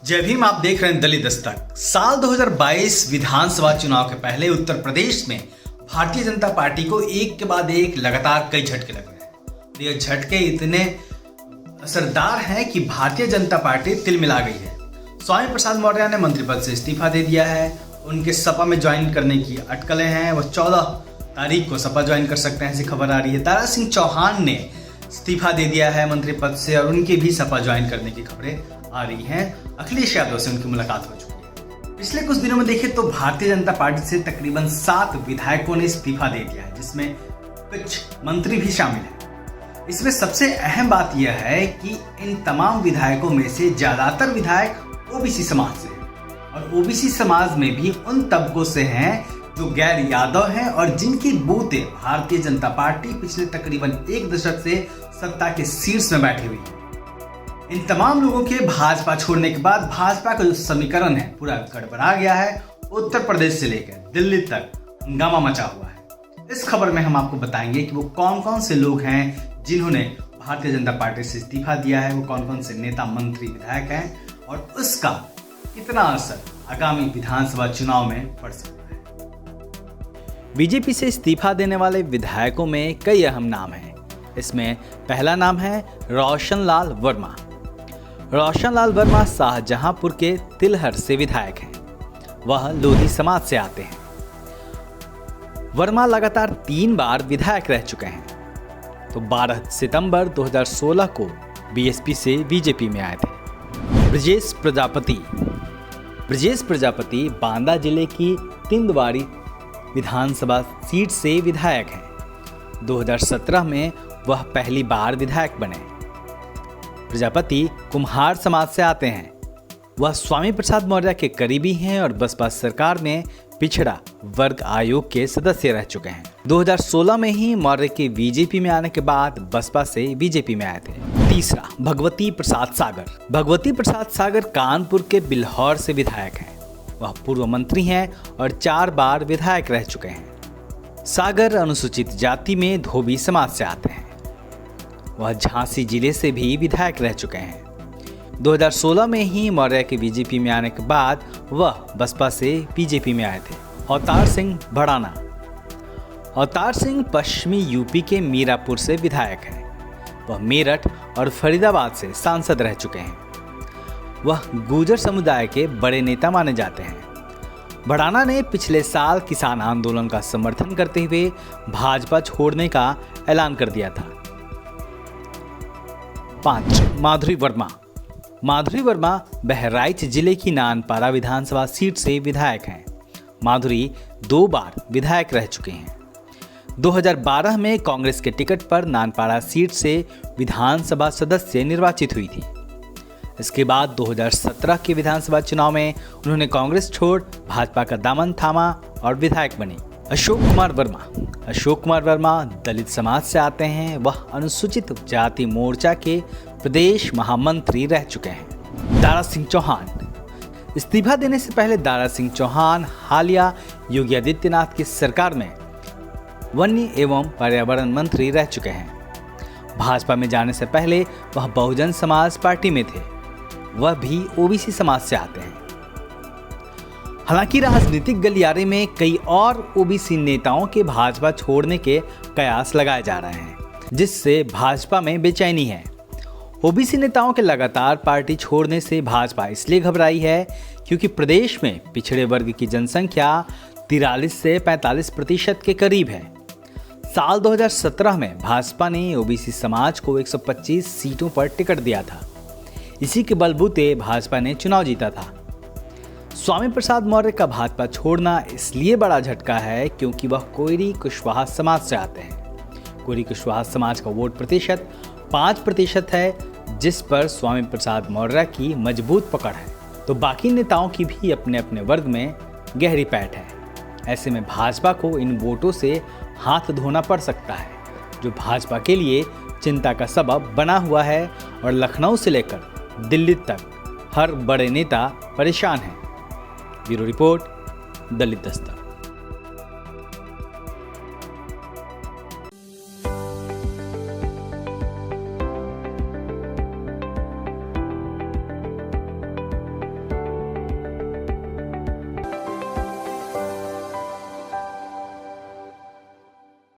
जय भीम। आप देख रहे हैं दलित दस्तक। साल 2022 विधानसभा चुनाव के पहले उत्तर प्रदेश में भारतीय जनता पार्टी को एक के बाद एक लगातार कई झटके लग रहे हैं। ये झटके इतने असरदार हैं कि भारतीय जनता पार्टी तिलमिला गई है। स्वामी प्रसाद मौर्य ने मंत्री पद से इस्तीफा दे दिया है। उनके सपा में ज्वाइन करने की अटकलें हैं। वो 14 तारीख को सपा ज्वाइन कर सकते हैं, ऐसी खबर आ रही है। दारा सिंह चौहान ने इस्तीफा दे दिया है मंत्री पद से और उनकी भी सपा ज्वाइन करने की खबरें आ रही हैं। अखिलेश यादव से उनकी मुलाकात हो चुकी है। पिछले कुछ दिनों में देखें तो भारतीय जनता पार्टी से तकरीबन 7 विधायकों ने इस्तीफा दे दिया है, जिसमें कुछ मंत्री भी शामिल हैं। इसमें सबसे अहम बात यह है कि इन तमाम विधायकों में से ज्यादातर विधायक ओबीसी समाज से हैं और ओबीसी समाज में भी उन तबकों से हैं जो गैर यादव हैं और जिनकी बूते भारतीय जनता पार्टी पिछले तकरीबन 1 दशक से सत्ता के शीर्ष में बैठी हुई है। इन तमाम लोगों के भाजपा छोड़ने के बाद भाजपा का जो समीकरण है पूरा गड़बड़ा गया है। उत्तर प्रदेश से लेकर दिल्ली तक हंगामा मचा हुआ है। इस खबर में हम आपको बताएंगे कि वो कौन कौन से लोग हैं जिन्होंने भारतीय जनता पार्टी से इस्तीफा दिया है, वो कौन कौन से नेता मंत्री विधायक हैं और उसका कितना असर आगामी विधानसभा चुनाव में पड़ सकता है। बीजेपी से इस्तीफा देने वाले विधायकों में कई अहम नाम हैं। इसमें पहला नाम है रोशनलाल वर्मा। रोशनलाल वर्मा शाहजहांपुर के तिलहर से विधायक हैं। वह लोधी समाज से आते हैं। वर्मा लगातार 3 बार विधायक रह चुके हैं। तो 12 सितंबर 2016 को बीएसपी से बीजेपी में आए थे। ब्रजेश प्रजापति बांदा जिले की तिंदवाड़ी विधानसभा सीट से विधायक हैं। 2017 में वह पहली बार विधायक बने। प्रजापति कुम्हार समाज से आते हैं। वह स्वामी प्रसाद मौर्य के करीबी हैं और बसपा सरकार में पिछड़ा वर्ग आयोग के सदस्य रह चुके हैं। 2016 में ही मौर्य के बीजेपी में आने के बाद बसपा से बीजेपी में आए थे। तीसरा, भगवती प्रसाद सागर। भगवती प्रसाद सागर कानपुर के बिल्हौर से विधायक हैं। वह पूर्व मंत्री हैं और 4 बार विधायक रह चुके हैं। सागर अनुसूचित जाति में धोबी समाज से आते हैं। वह झांसी जिले से भी विधायक रह चुके हैं। 2016 में ही मौर्य के बीजेपी में आने के बाद वह बसपा से बीजेपी में आए थे। अवतार सिंह भड़ाना। अवतार सिंह पश्चिमी यूपी के मीरापुर से विधायक हैं। वह मेरठ और फरीदाबाद से सांसद रह चुके हैं। वह गुर्जर समुदाय के बड़े नेता माने जाते हैं। भड़ाना ने पिछले साल किसान आंदोलन का समर्थन करते हुए भाजपा छोड़ने का ऐलान कर दिया था। 5. माधुरी वर्मा। माधुरी वर्मा बहराइच जिले की नानपारा विधानसभा सीट से विधायक हैं। माधुरी 2 बार विधायक रह चुके हैं। 2012 में कांग्रेस के टिकट पर नानपारा सीट से विधानसभा सदस्य निर्वाचित हुई थी। इसके बाद 2017 के विधानसभा चुनाव में उन्होंने कांग्रेस छोड़ भाजपा का दामन थामा और विधायक बने। अशोक कुमार वर्मा दलित समाज से आते हैं। वह अनुसूचित जाति मोर्चा के प्रदेश महामंत्री रह चुके हैं। दारा सिंह चौहान। इस्तीफा देने से पहले दारा सिंह चौहान हालिया योगी आदित्यनाथ की सरकार में वन्य एवं पर्यावरण मंत्री रह चुके हैं। भाजपा में जाने से पहले वह बहुजन समाज पार्टी में थे। वह भी ओबीसी समाज से आते हैं। हालांकि राजनीतिक गलियारे में कई और ओबीसी नेताओं के भाजपा छोड़ने के कयास लगाए जा रहे हैं, जिससे भाजपा में बेचैनी है। ओबीसी नेताओं के लगातार पार्टी छोड़ने से भाजपा इसलिए घबराई है क्योंकि प्रदेश में पिछड़े वर्ग की जनसंख्या 43 से 45% के करीब है। साल 2017 में भाजपा ने ओबीसी समाज को 125 सीटों पर टिकट दिया था। इसी के बलबूते भाजपा ने चुनाव जीता था। स्वामी प्रसाद मौर्य का भाजपा छोड़ना इसलिए बड़ा झटका है क्योंकि वह कोयरी कुशवाहा समाज से आते हैं। कोयरी कुशवाहा समाज का वोट प्रतिशत 5% है, जिस पर स्वामी प्रसाद मौर्य की मजबूत पकड़ है। तो बाकी नेताओं की भी अपने अपने वर्ग में गहरी पैठ है। ऐसे में भाजपा को इन वोटों से हाथ धोना पड़ सकता है, जो भाजपा के लिए चिंता का सबब बना हुआ है और लखनऊ से लेकर दिल्ली तक हर बड़े नेता परेशान हैं। ब्यूरो रिपोर्ट, दलित दस्तक।